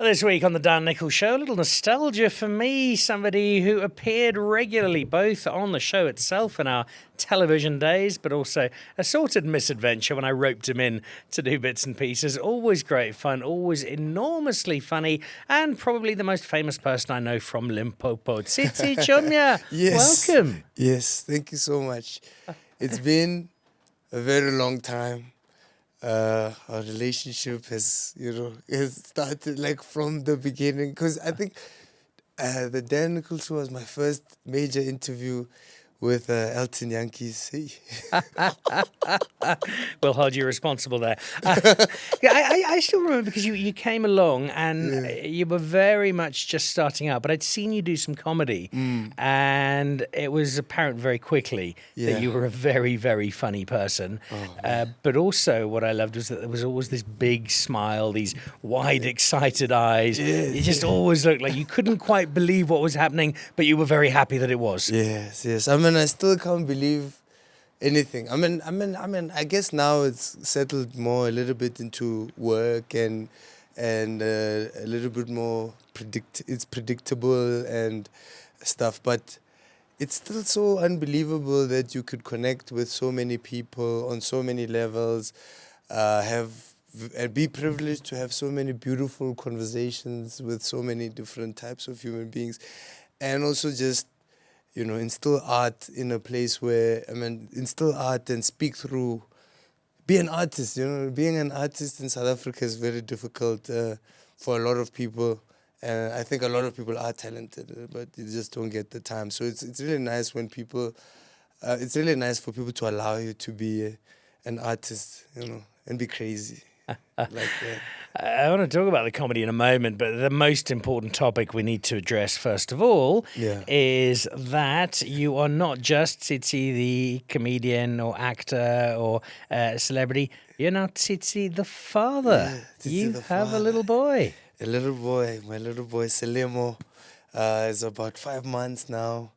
This week on the Dan Nicholl Show, a little nostalgia for me, somebody who appeared regularly both on the show itself in our television days, but also a sorted misadventure when I roped him in to do bits and pieces. Always great fun, always enormously funny, and probably the most famous person I know from Limpopo. Tsitsi Chiumya, Yes. welcome. Yes, thank you so much. It's been a very long time. Our relationship has started like from the beginning, because I think the Dan Nicholl Show was my first major interview with Elton Yankees. Hey. We'll hold you responsible there. Yeah, I still remember because you came along and you were very much just starting out, but I'd seen you do some comedy and it was apparent very quickly that you were a very, very funny person. But also what I loved was that there was always this big smile, these wide, excited eyes. You just always looked like you couldn't quite believe what was happening, but you were very happy that it was. Yes. I mean, I still can't believe anything. I mean, I guess now it's settled more a little bit into work and a little bit more it's predictable and stuff, but it's still so unbelievable that you could connect with so many people on so many levels, and be privileged to have so many beautiful conversations with so many different types of human beings, and also just instill art in a place where, instill art and speak through, be an artist. Being an artist in South Africa is very difficult for a lot of people. And I think a lot of people are talented, but you just don't get the time. So it's really nice when people, it's really nice for people to allow you to be an artist, and be crazy like that. I want to talk about the comedy in a moment, but the most important topic we need to address first of all is that you are not just Tsitsi the comedian or actor or celebrity. You're now Tsitsi the father. You have a little boy. A little boy. My little boy Selemo is about 5 months now.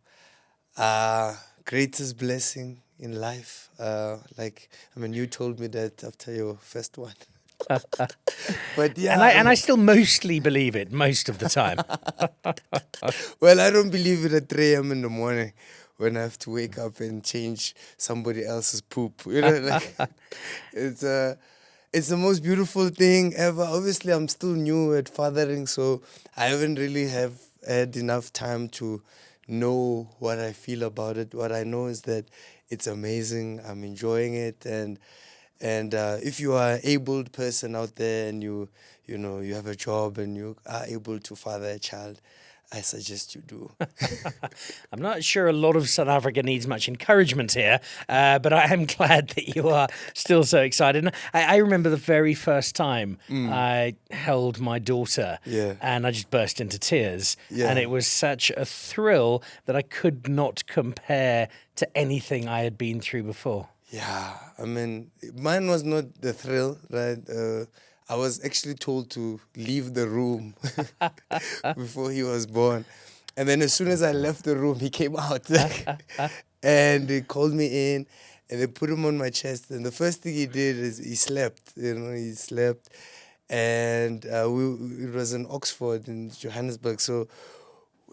Greatest blessing in life. You told me that after your first one. But yeah, and I still mostly believe it most of the time. Well, I don't believe it at 3 a.m. in the morning when I have to wake up and change somebody else's poop. It's the most beautiful thing ever. Obviously, I'm still new at fathering, so I haven't really had enough time to know what I feel about it. What I know is that it's amazing. I'm enjoying it, and if you are an abled person out there and you have a job and you are able to father a child, I suggest you do. I'm not sure a lot of South Africa needs much encouragement here, but I am glad that you are still so excited. And I remember the very first time I held my daughter and I just burst into tears. And it was such a thrill that I could not compare to anything I had been through before. Yeah, mine was not the thrill, right? I was actually told to leave the room before he was born. And then as soon as I left the room, he came out. And they called me in and they put him on my chest. And the first thing he did is he slept. He slept. And it was in Oxford, in Johannesburg. So,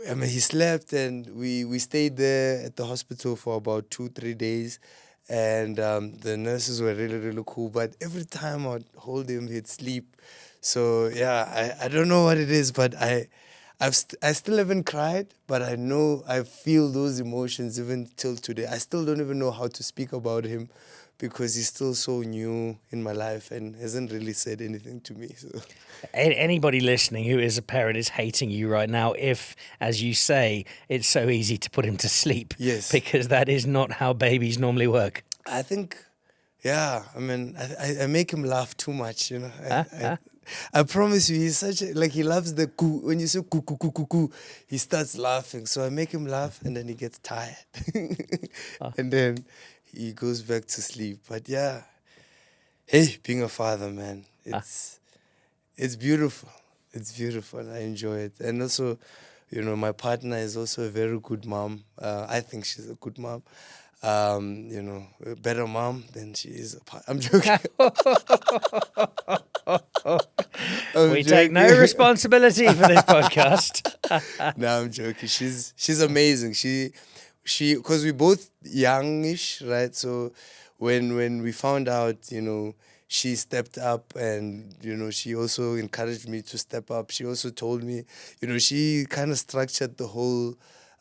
he slept and we stayed there at the hospital for about 2-3 days. And the nurses were really, really cool. But every time I'd hold him, he'd sleep. So, yeah, I don't know what it is, but I still haven't cried, but I feel those emotions even till today. I still don't even know how to speak about him because he's still so new in my life and hasn't really said anything to me. So. Anybody listening who is a parent is hating you right now if, as you say, it's so easy to put him to sleep. Yes. Because that is not how babies normally work. I think, I make him laugh too much, I promise you, he's he loves the coo. When you say coo, coo, coo, coo, coo, he starts laughing. So I make him laugh and then he gets tired. And then he goes back to sleep. But yeah, hey, being a father, man, it's beautiful. It's beautiful. I enjoy it. And also, my partner is also a very good mom. I think she's a good mom. A better mom than she is. I'm joking. We take no responsibility for this podcast. No, I'm joking. She's amazing. She because we both youngish, right? So when we found out, she stepped up, and she also encouraged me to step up. She also told me, she kind of structured the whole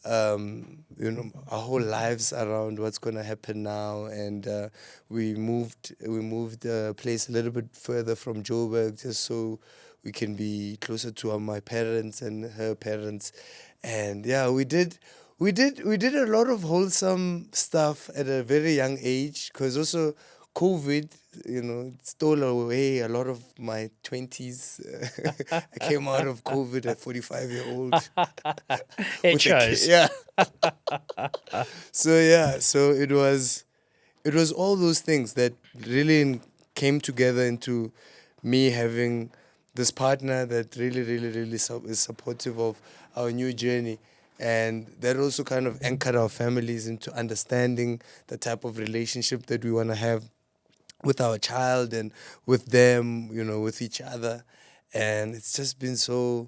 our whole lives around what's going to happen now, and we moved a place a little bit further from Joburg just so we can be closer to my parents and her parents. And yeah, we did a lot of wholesome stuff at a very young age, because also COVID, stole away a lot of my 20s. I came out of COVID at 45-year-old. It shows. Yeah. So it was all those things that really came together into me having this partner that really, really, really is supportive of our new journey. And that also kind of anchored our families into understanding the type of relationship that we want to have with our child and with them, with each other. And it's just been so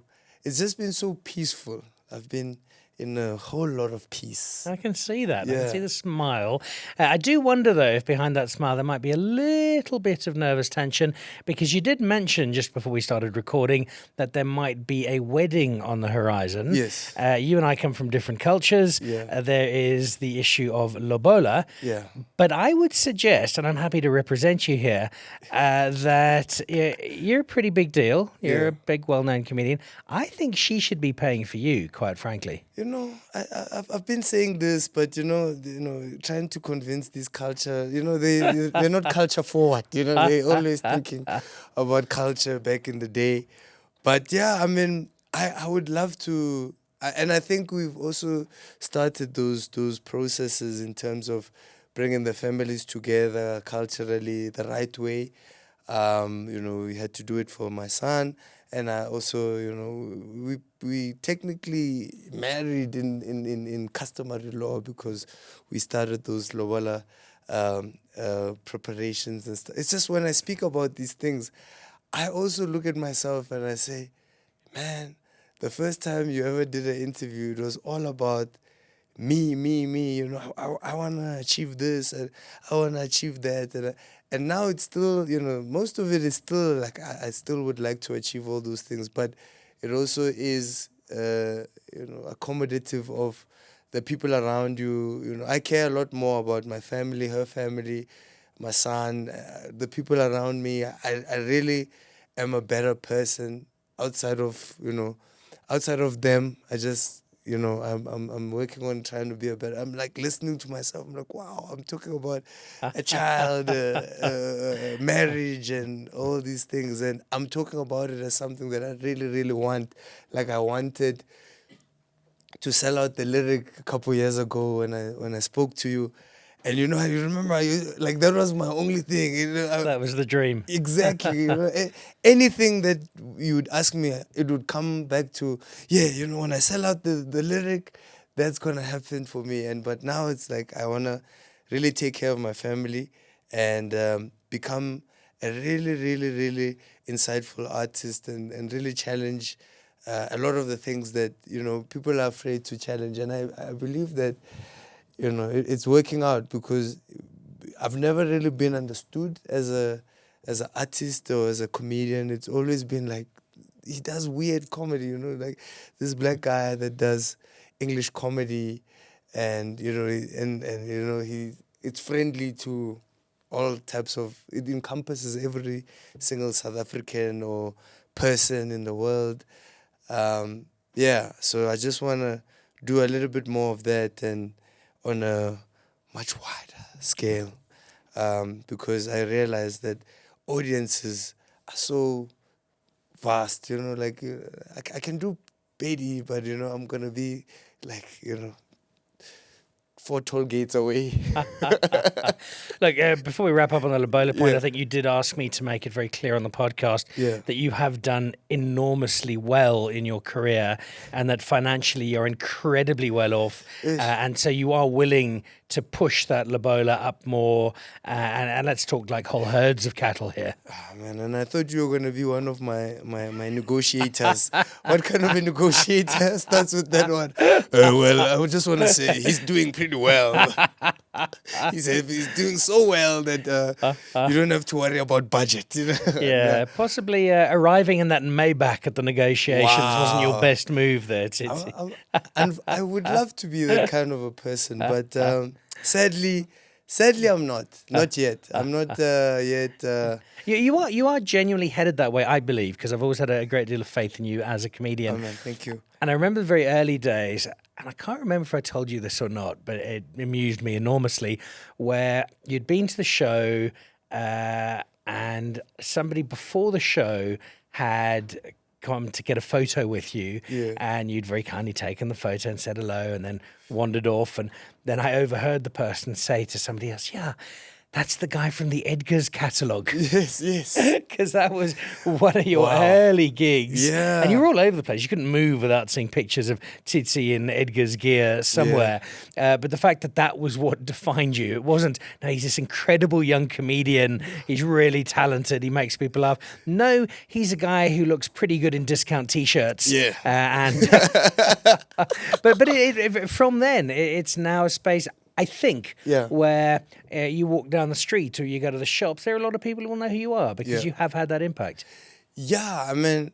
peaceful. I've been in a whole lot of peace. I can see that. I Yeah. can see the smile. I do wonder, though, if behind that smile there might be a little bit of nervous tension, because you did mention just before we started recording that there might be a wedding on the horizon. Yes. You and I come from different cultures. Yeah. There is the issue of Lobola. Yeah. But I would suggest, and I'm happy to represent you here, that you're a pretty big deal. You're Yeah. a big, well-known comedian. I think she should be paying for you, quite frankly. I've been saying this, but trying to convince this culture, they're not culture forward. They're always thinking about culture back in the day. But yeah, I mean, I would love to, and I think we've also started those processes in terms of bringing the families together culturally the right way. We had to do it for my son. And I also, we technically married in customary law, because we started those Lobola preparations and stuff. It's just when I speak about these things, I also look at myself and I say, man, the first time you ever did an interview, it was all about me. I want to achieve this and I want to achieve that. And now it's still, most of it is still like I still would like to achieve all those things, but it also is, accommodative of the people around you. I care a lot more about my family, her family, my son, the people around me. I really am a better person outside of them. I just, I'm working on trying to be a better. I'm like listening to myself. I'm like, wow, I'm talking about a child, marriage, and all these things, and I'm talking about it as something that I really, really want. Like I wanted to sell out the lyric a couple years ago when I spoke to you, and you remember, like that was my only thing. That was the dream. Exactly. Anything that you would ask me, it would come back to, when I sell out the lyric, that's going to happen for me. But now it's like I want to really take care of my family and become a really, really, really insightful artist and really challenge a lot of the things that, people are afraid to challenge. And I believe that, it's working out, because I've never really been understood as an artist or as a comedian. It's always been like, he does weird comedy, like this black guy that does English comedy, and it's friendly to all types of, it encompasses every single South African or person in the world. So I just want to do a little bit more of that, and on a much wider scale, because I realize that audiences are so vast, like I can do Betty, but I'm gonna be like 4 toll gates away. Look, before we wrap up on the Lobola point, Yeah. I think you did ask me to make it very clear on the podcast that you have done enormously well in your career, and that financially you're incredibly well off. Yes. And so you are willing to push that Lobola up more? And let's talk like whole herds of cattle here. Ah, man, and I thought you were going to be one of my negotiators. What kind of a negotiator starts with that one? Well, I would just want to say he's doing pretty well. He said he's doing so well that you don't have to worry about budget. You know? Yeah, possibly arriving in that Maybach at the negotiations wasn't your best move there, Tsitsi. And I would love to be that kind of a person, but sadly, I'm not. Not yet. I'm not yet. You are genuinely headed that way, I believe, because I've always had a great deal of faith in you as a comedian. Oh man, thank you. And I remember the very early days, and I can't remember if I told you this or not, but it amused me enormously, where you'd been to the show and somebody before the show had come to get a photo with you, and you'd very kindly taken the photo and said hello and then wandered off. And then I overheard the person say to somebody else, yeah, that's the guy from the Edgar's catalogue. Yes. Because that was one of your early gigs. Yeah. And you were all over the place. You couldn't move without seeing pictures of Tsitsi in Edgar's gear somewhere. But the fact that that was what defined you, it wasn't, no, he's this incredible young comedian. He's really talented. He makes people laugh. No, he's a guy who looks pretty good in discount T-shirts. Yeah. But from then, it's now a space, I think, where you walk down the street or you go to the shops, there are a lot of people who will know who you are because you have had that impact. Yeah, I mean,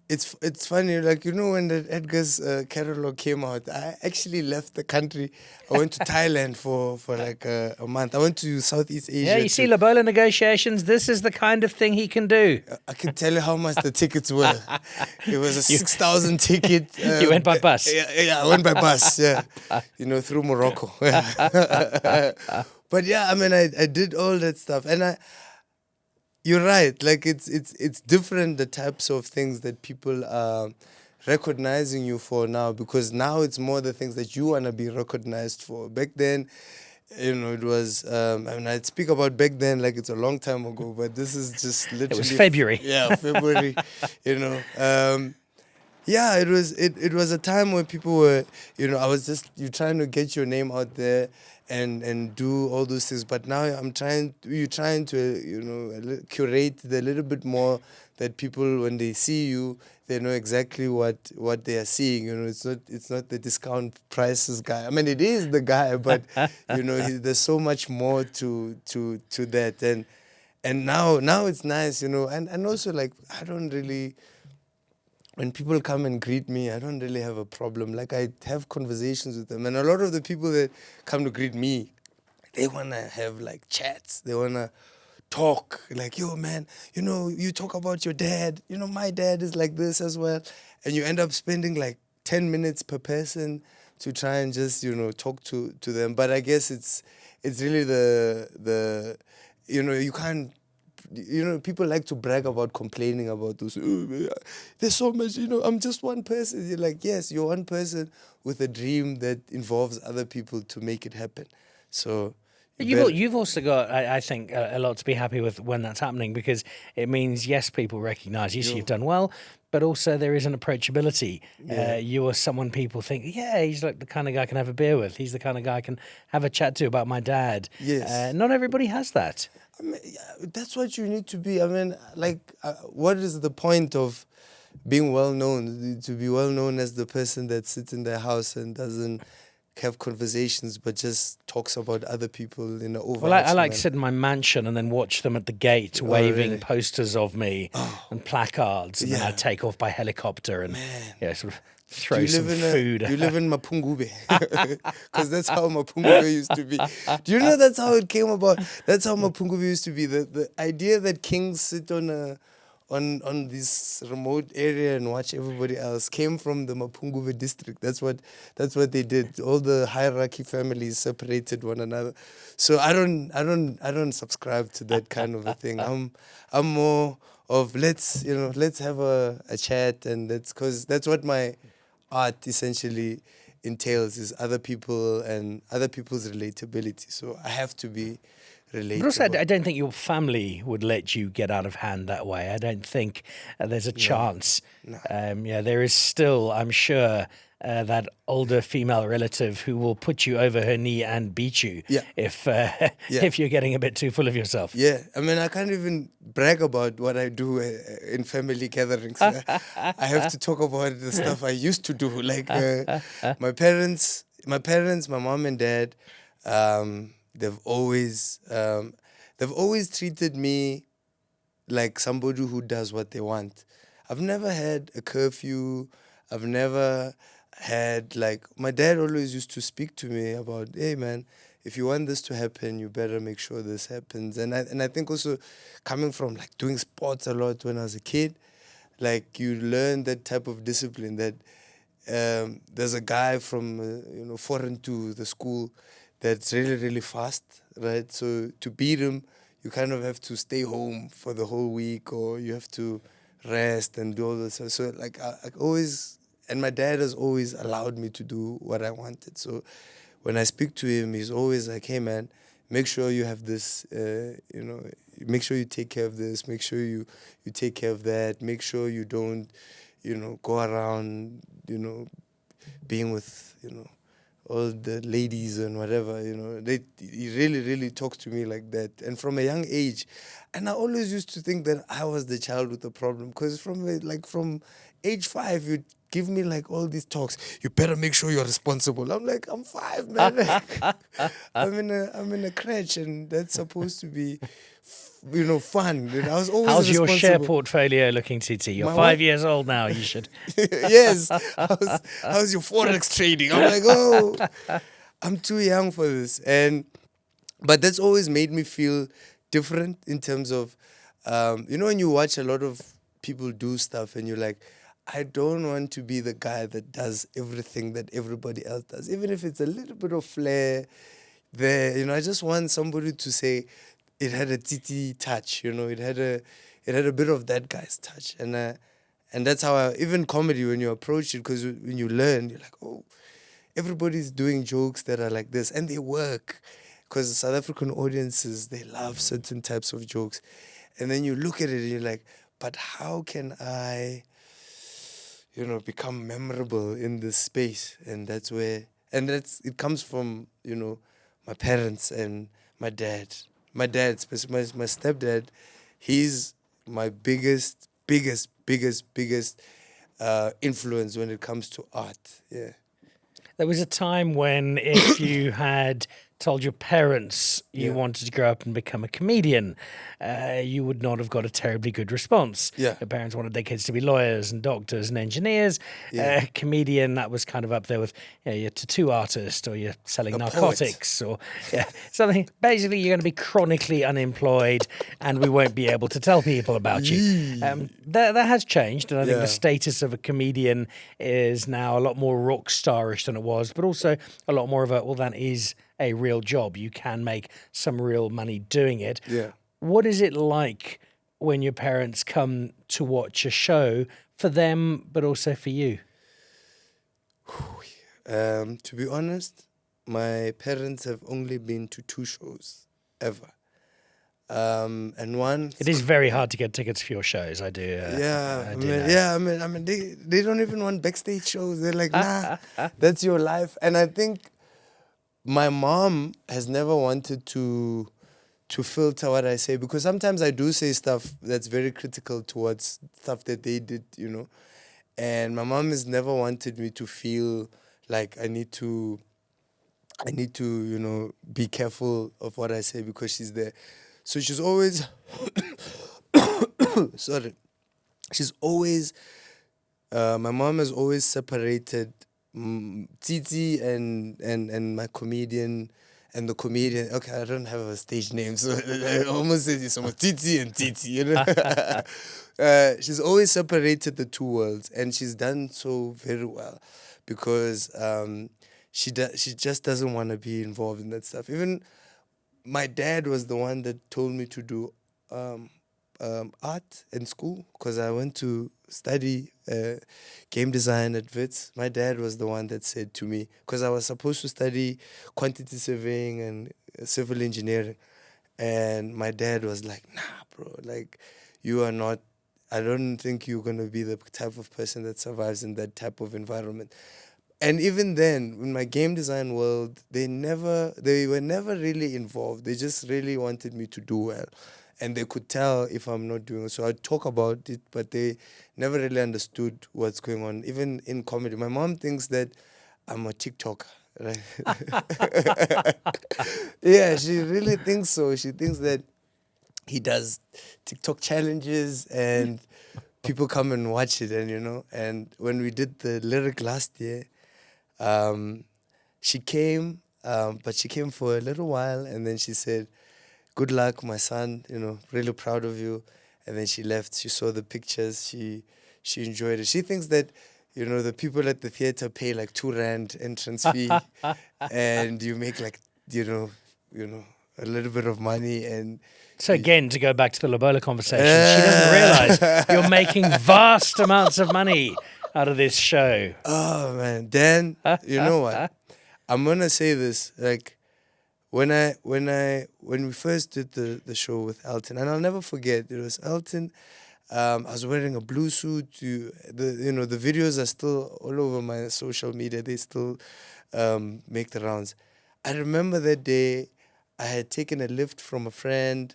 it's funny, like, you know, when the Edgar's catalog came out, I actually left the country. I went to Thailand for like a month. I went to Southeast Asia. Yeah, you see Lobola negotiations, this is the kind of thing he can do. I can tell you how much the tickets were. It was a 6,000 ticket. You went by bus? Yeah, I went by bus, you know, through Morocco. But yeah, I mean, I did all that stuff. And you're right, like it's different, the types of things that people are recognizing you for now, because now it's more the things that you want to be recognized for. Back then, you know, it was, I mean, I'd speak about back then like it's a long time ago, but this is just literally... It was February. Yeah, February, you know. Yeah, it was a time where people were, you know, you're trying to get your name out there and do all those things. But now you're trying to, you know, curate a little bit more, that people, when they see you, they know exactly what they are seeing. You know, it's not the discount prices guy. I mean, it is the guy, but you know, there's so much more to that. And now it's nice, you know, and also, like, I don't really, when people come and greet me, I don't really have a problem. Like, I have conversations with them. And a lot of the people that come to greet me, they want to have, like, chats. They want to talk. Like, yo, man, you know, you talk about your dad. You know, my dad is like this as well. And you end up spending, like, 10 minutes per person to try and just, you know, talk to them. But I guess it's really the you know, you can't, you know, people like to brag about complaining about those. Oh, there's so much, you know, I'm just one person. You're like, yes, you're one person with a dream that involves other people to make it happen. So you've also got, I think, a lot to be happy with when that's happening, because it means, yes, people recognise you, so you've done well, but also there is an approachability. You are someone people think, yeah, he's like the kind of guy I can have a beer with. He's the kind of guy I can have a chat to about my dad. Yes. Not everybody has that. I mean, that's what you need to be. I mean, like, what is the point of being well known? To be well known as the person that sits in their house and doesn't have conversations, but just talks about other people in an overarching Well, I like to sit in my mansion and then watch them at the gate waving really? Posters of me and placards, and then I take off by helicopter and sort of throw some food. You live in Mapungube, because that's how Mapungube used to be. Do you know that's how it came about? That's how Mapungube used to be. The idea that kings sit on this remote area and watch everybody else came from the Mapungube district. That's what they did. All the hierarchy families separated one another. So I don't subscribe to that kind of a thing. I'm more of let's have a chat, and because that's what my art essentially entails, is other people and other people's relatability. So I have to be relatable. But also, I don't think your family would let you get out of hand that way. I don't think there's a chance. No. There is still, I'm sure, that older female relative who will put you over her knee and beat you Yeah. if you're getting a bit too full of yourself. Yeah, I mean, I can't even brag about what I do in family gatherings. I have to talk about the stuff I used to do. Like my parents, my mom and dad, they've always treated me like somebody who does what they want. I've never had a curfew. I've never had, like, my dad always used to speak to me about, hey man, if you want this to happen, you better make sure this happens. And I think also coming from like doing sports a lot when I was a kid, like you learn that type of discipline that there's a guy from foreign to the school that's really, really fast, right? So to beat him, you kind of have to stay home for the whole week, or you have to rest and do all this. So like I always, and my dad has always allowed me to do what I wanted. So when I speak to him, he's always like, hey man, make sure you have this, make sure you take care of this, make sure you take care of that, make sure you don't, go around, being with, all the ladies and whatever, he really, really talks to me like that. And from a young age, and I always used to think that I was the child with the problem, because from age 5, you'd give me like all these talks. You better make sure you're responsible. I'm like, I'm 5, man. I'm in a crèche, and that's supposed to be, fun. I was always How's your share responsible. portfolio looking, Tsitsi? You're My 5 what? years old now. You should. Yes. How's your forex trading? I'm like, oh, I'm too young for this. But that's always made me feel different in terms of, when you watch a lot of people do stuff and you're like, I don't want to be the guy that does everything that everybody else does, even if it's a little bit of flair there. I just want somebody to say it had a Tsitsi touch. It had a bit of that guy's touch, and that's how even comedy, when you approach it, because when you learn, you're like, oh, everybody's doing jokes that are like this, and they work, because South African audiences, they love certain types of jokes, and then you look at it and you're like, but how can I become memorable in this space? And it comes from, my parents and my dad. My dad, especially my stepdad, he's my biggest influence when it comes to art. Yeah. There was a time when if you had told your parents you wanted to grow up and become a comedian, you would not have got a terribly good response. Yeah. Your parents wanted their kids to be lawyers and doctors and engineers. Yeah. Comedian, that was kind of up there with you're a tattoo artist, or you're selling A narcotics, or something. Basically, you're going to be chronically unemployed, and we won't be able to tell people about you. That has changed, and I think the status of a comedian is now a lot more rock starish than it was, but also a lot more of that is a real job. You can make some real money doing it. Yeah. What is it like when your parents come to watch a show, for them, but also for you? To be honest, my parents have only been to 2 shows ever. And one. It is very hard to get tickets for your shows. I do. I mean, they don't even want backstage shows. They're like, nah, that's your life. And I think my mom has never wanted to filter what I say, because sometimes I do say stuff that's very critical towards stuff that they did, And my mom has never wanted me to feel like I need to, be careful of what I say, because she's there. So she's always, sorry, she's always, my mom has always separated Tsitsi and my comedian and the comedian. Okay, I don't have a stage name, so I almost said it's almost Tsitsi and Tsitsi, She's always separated the 2 worlds, and she's done so very well, because she just doesn't want to be involved in that stuff. Even my dad was the one that told me to do art in school, because I went to study game design at Wits. My dad was the one that said to me, because I was supposed to study quantity surveying and civil engineering, and my dad was like, nah, bro, like, you are not, I don't think you're going to be the type of person that survives in that type of environment. And even then, in my game design world, they were never really involved. They just really wanted me to do well. And they could tell if I'm not doing it. So I'd talk about it, but they never really understood what's going on, even in comedy. My mom thinks that I'm a TikToker, right? Yeah, she really thinks so. She thinks that he does TikTok challenges and people come and watch it, and when we did the lyric last year, she came, but she came for a little while, and then she said, "Good luck, my son. Really proud of you." And then she left. She saw the pictures. She enjoyed it. She thinks that, the people at the theater pay like R2 entrance fee, and you make like, a little bit of money, and So again, to go back to the Lobola conversation, she doesn't realise you're making vast amounts of money out of this show. oh man, Dan, you know what? I'm gonna say this, like when we first did the show with Elton, and I'll never forget, it was Elton. I was wearing a blue suit. The videos are still all over my social media. They still make the rounds. I remember that day I had taken a lift from a friend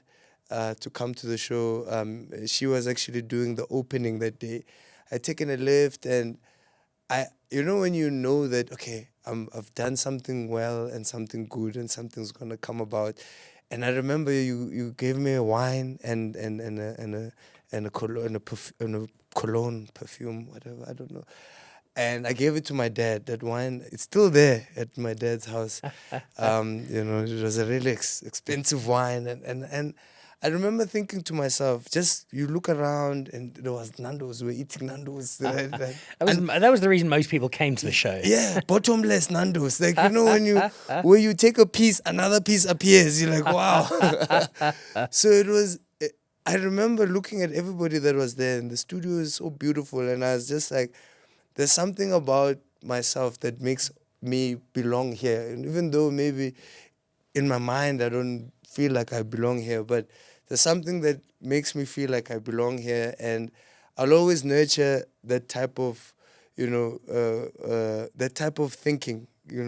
to come to the show. She was actually doing the opening that day. I had taken a lift, and when you know that, okay, I've done something well and something good and something's gonna come about. And I remember you gave me a wine and a cologne perfume, whatever, I don't know. And I gave it to my dad. That wine, it's still there at my dad's house. It was a really expensive wine, and I remember thinking to myself, just you look around and there was Nando's. We're eating Nando's. Right? That was the reason most people came to the show. Yeah, bottomless Nando's. Like, when you take a piece, another piece appears. You're like, wow. So it was. I remember looking at everybody that was there, and the studio is so beautiful, and I was just like, there's something about myself that makes me belong here. And even though maybe in my mind I don't feel like I belong here, but there's something that makes me feel like I belong here, and I'll always nurture that type of, that type of thinking. You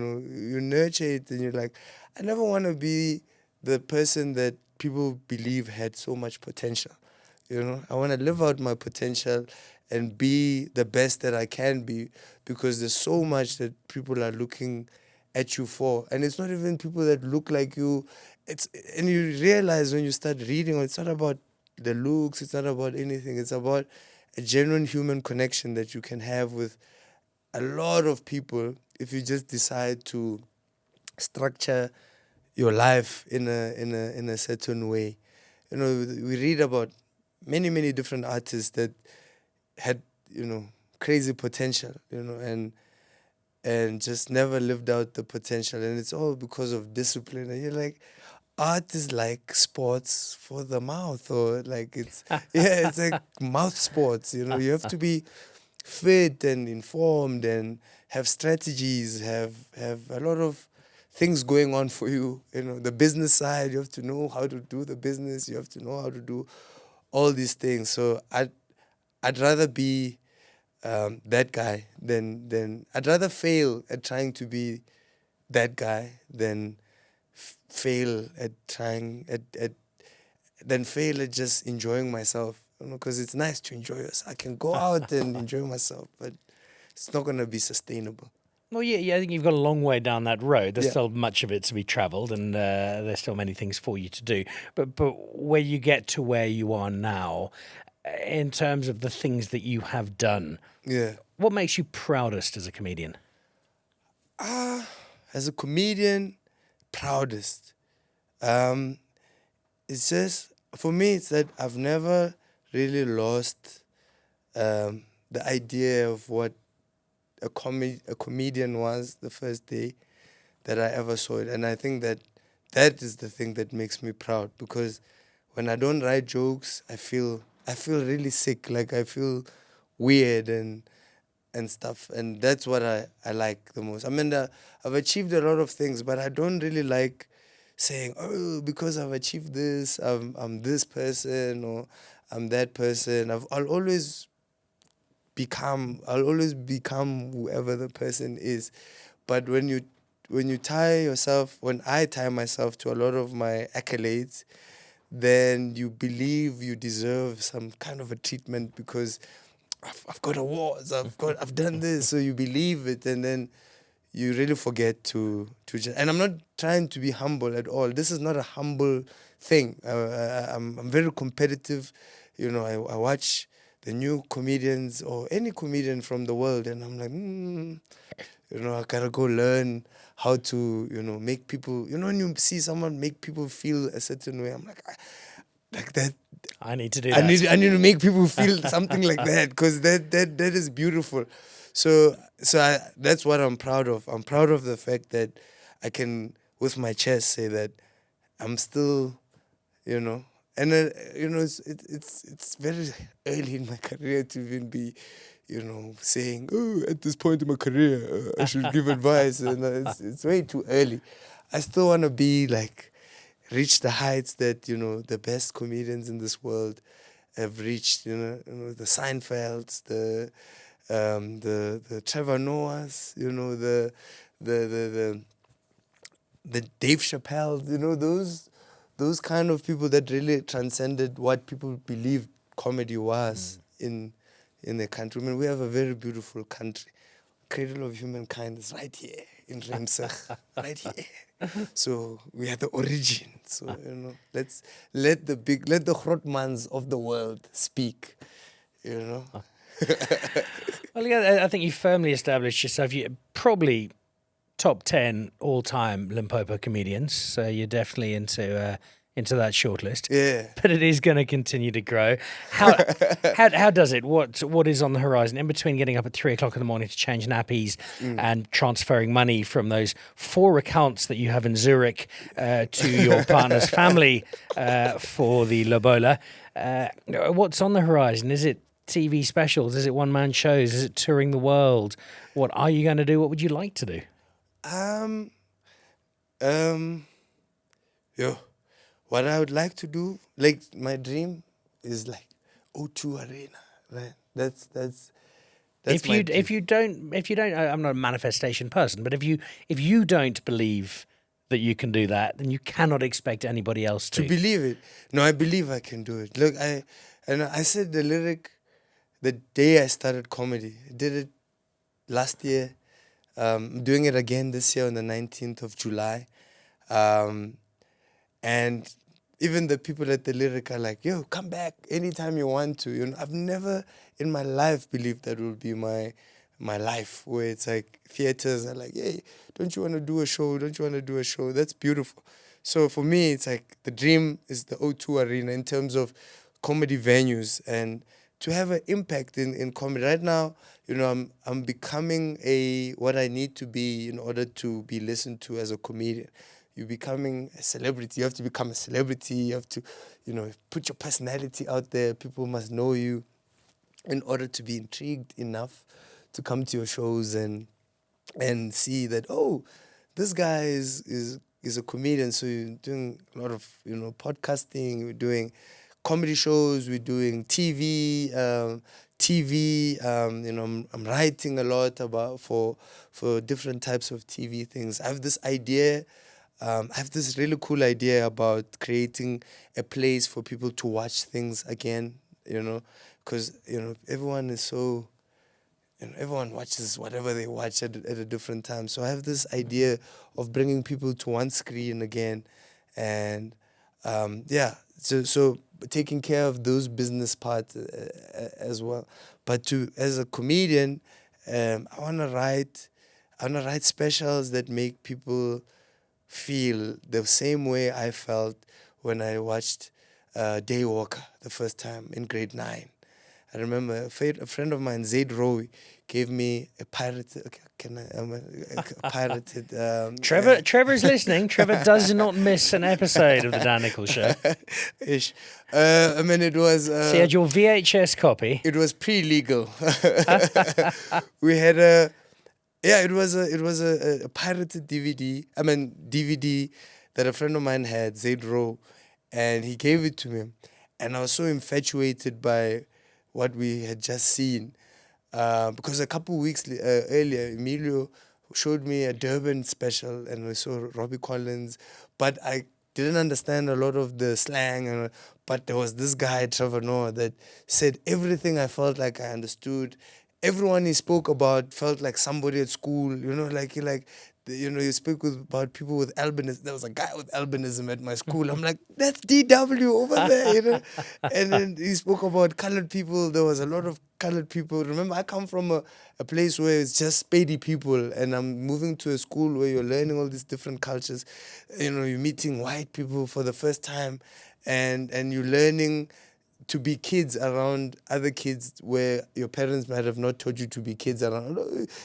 nurture it, and you're like, I never want to be the person that people believe had so much potential. I want to live out my potential and be the best that I can be, because there's so much that people are looking at you for, and it's not even people that look like you. And you realize when you start reading, it's not about the looks, it's not about anything. It's about a genuine human connection that you can have with a lot of people if you just decide to structure your life in a certain way. We read about many different artists that had crazy potential, and just never lived out the potential, and it's all because of discipline. And you're like, art is like sports for the mouth, or like it's like mouth sports. You have to be fit and informed and have strategies, have a lot of things going on for you. The business side, you have to know how to do the business, you have to know how to do all these things. So I'd rather be that guy than I'd rather fail at trying to be that guy than fail at trying at than fail at just enjoying myself. Because it's nice to enjoy yourself. I can go out and enjoy myself, but it's not gonna be sustainable. Well, yeah, I think you've got a long way down that road. There's Yeah. still much of it to be travelled, and there's still many things for you to do. But where you get to where you are now, in terms of the things that you have done, Yeah. what makes you proudest as a comedian? As a comedian, proudest. It's just, for me, it's that I've never really lost the idea of what a comedian was the first day that I ever saw it. And I think that is the thing that makes me proud, because when I don't write jokes, I feel really sick. Like, I feel weird and stuff. And that's what I like the most. I mean, I've achieved a lot of things, but I don't really like saying, oh, because I've achieved this, I'm this person, or I'm that person. I'll always I'll always become whoever the person is. But when I tie myself to a lot of my accolades, then you believe you deserve some kind of a treatment because I've got awards, I've done this, so you believe it, and then you really forget to just. And I'm not trying to be humble at all. This is not a humble thing. I'm very competitive. You know, I watch the new comedians or any comedian from the world, and I'm like, you know, I gotta go learn how to, you know, make people. You know, when you see someone make people feel a certain way, I'm like that. I need to do that. I need to make people feel something like that because that is beautiful. So that's what I'm proud of. I'm proud of the fact that I can, with my chest, say that I'm still, you know, and you know, it's very early in my career to even be, you know, saying, oh, at this point in my career, I should give advice, and it's way too early. I still want to be like, reach the heights that, you know, the best comedians in this world have reached. You know the Seinfelds, the Trevor Noahs, you know, the Dave Chappelle, you know, those kind of people that really transcended what people believed comedy was in the country. I mean, we have a very beautiful country. Cradle of humankind is right here in Remseg, right here. So we are the origin. So, you know, let's let the Grootmans of the world speak, you know. Well, yeah, I think you firmly established yourself. You're probably top 10 all-time Limpopo comedians, so you're definitely into that shortlist. Yeah. But it is going to continue to grow. How does it? What is on the horizon in between getting up at 3 o'clock in the morning to change nappies and transferring money from those 4 accounts that you have in Zurich to your partner's family for the Lobola? What's on the horizon? Is it TV specials? Is it one-man shows? Is it touring the world? What are you going to do? What would you like to do? What I would like to do, like my dream, is like O2 Arena, right? That's if my you dream. if you don't I'm not a manifestation person, but if you don't believe that you can do that, then you cannot expect anybody else to. To believe it. No, I believe I can do it. Look, I said the lyric the day I started comedy. I did it last year. I'm doing it again this year on the 19th of July. And even the people at the lyric are like, yo, come back anytime you want to. You know, I've never in my life believed that would be my life, where it's like theaters are like, hey, don't you want to do a show? Don't you want to do a show? That's beautiful. So for me, it's like the dream is the O2 Arena in terms of comedy venues and to have an impact in comedy. Right now, you know, I'm becoming what I need to be in order to be listened to as a comedian. You're becoming a celebrity. You have to become a celebrity. You have to, you know, put your personality out there. People must know you in order to be intrigued enough to come to your shows and see that, oh, this guy is a comedian. So you're doing a lot of, you know, podcasting. We're doing comedy shows. We're doing TV. You know, I'm writing a lot about for different types of TV things. I have this idea. I have this really cool idea about creating a place for people to watch things again, you know, because, you know, everyone is so, you know, everyone watches whatever they watch at a different time. So I have this idea of bringing people to one screen again and, so taking care of those business parts as well. But as a comedian, I want to write specials that make people feel the same way I felt when I watched Daywalker the first time in grade 9. I remember a friend of mine, Zaid Rowi, gave me a pirated. Trevor's listening. Trevor does not miss an episode of the Dan Nicholl Show. Ish. I mean, it was. So you had your VHS copy. It was pre-legal. We had a. Yeah, it was a pirated DVD. I mean DVD that a friend of mine had, Zaid Rowe, and he gave it to me, and I was so infatuated by what we had just seen. because a couple weeks earlier, Emilio showed me a Durban special, and we saw Robbie Collins, but I didn't understand a lot of the slang, but there was this guy, Trevor Noah, that said everything I felt like I understood. Everyone he spoke about felt like somebody at school, you speak about people with albinism. There was a guy with albinism at my school. I'm like, that's DW over there, And then he spoke about colored people. There was a lot of colored people. Remember, I come from a place where it's just Spady people, and I'm moving to a school where you're learning all these different cultures. You're meeting white people for the first time, and you're learning to be kids around other kids where your parents might have not taught you to be kids around.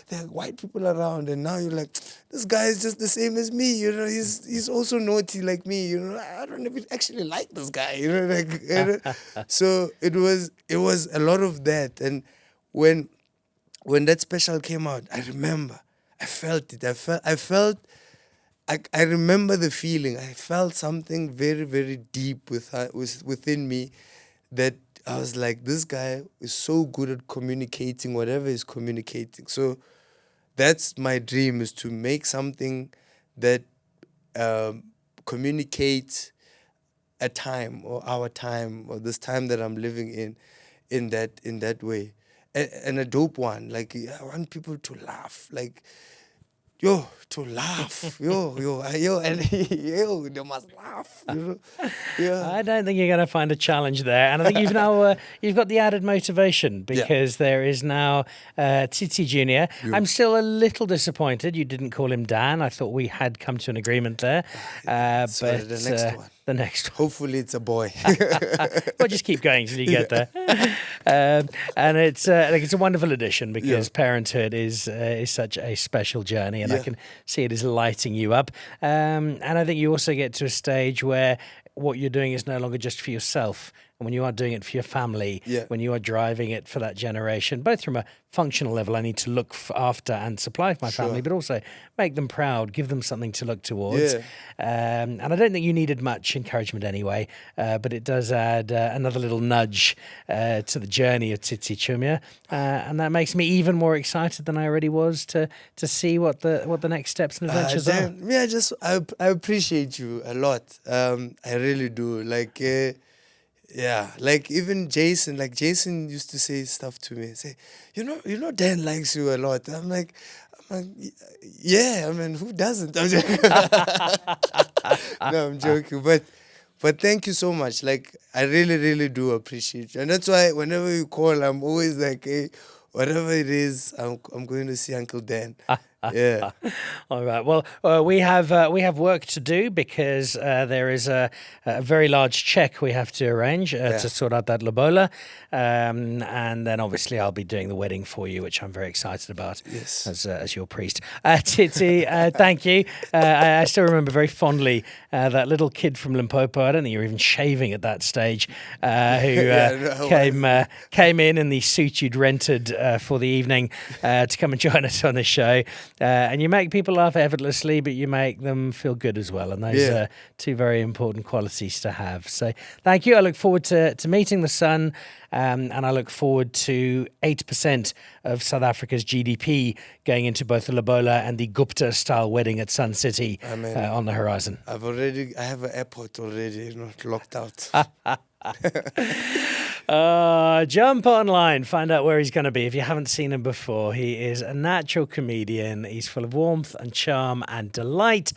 There are white people around, and now you're like, this guy is just the same as me. He's also naughty like me. I don't even actually like this guy. So it was a lot of that. And when that special came out, I remember I felt it. I remember the feeling. I felt something very, very deep within me, that I was like, this guy is so good at communicating whatever he's communicating. So that's my dream, is to make something that communicates a time, or our time, or this time that I'm living in that way. And a dope one. Like, I want people to laugh. Like, to laugh. They must laugh. Yeah. I don't think you're going to find a challenge there. And I think you've now you've got the added motivation, because there is now Tsitsi Chiumya. I'm still a little disappointed you didn't call him Dan. I thought we had come to an agreement there. But the next one. The next one. Hopefully it's a boy. Well, just keep going till you get there. And it's a wonderful addition, because parenthood is such a special journey, and I can see it is lighting you up. And I think you also get to a stage where what you're doing is no longer just for yourself. And when you are doing it for your family, when you are driving it for that generation, both from a functional level, I need to look after and supply my family, but also make them proud, give them something to look towards. And I don't think you needed much encouragement anyway, but it does add another little nudge to the journey of Tsitsi Chiumya. And that makes me even more excited than I already was to see what the next steps and adventures are. I appreciate you a lot. I really do. Like, like even Jason used to say stuff to me, say, Dan likes you a lot. I'm like, yeah, I mean, who doesn't? I'm joking. No, I'm joking. But thank you so much. Like, I really, really do appreciate you. And that's why whenever you call, I'm always like, hey, whatever it is, I'm going to see Uncle Dan. Yeah. All right. Well, we have work to do, because there is a very large check we have to arrange to sort out that Lobola, and then obviously I'll be doing the wedding for you, which I'm very excited about. Yes. As your priest, Tsitsi. Thank you. I still remember very fondly that little kid from Limpopo. I don't think you were even shaving at that stage. Who came in the suit you'd rented for the evening to come and join us on the show. And you make people laugh effortlessly, but you make them feel good as well. And those are two very important qualities to have. So thank you. I look forward to meeting the son, and I look forward to 8% of South Africa's GDP going into both the Lobola and the Gupta-style wedding at Sun City on the horizon. I have an airport already, locked out. Jump online, find out where he's going to be if you haven't seen him before. He is a natural comedian. He's full of warmth and charm and delight.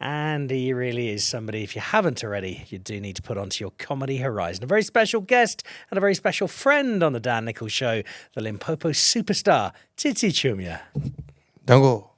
And he really is somebody, if you haven't already, you do need to put onto your comedy horizon. A very special guest and a very special friend on the Dan Nicholl Show, the Limpopo superstar, Tsitsi Chiumya. Dango.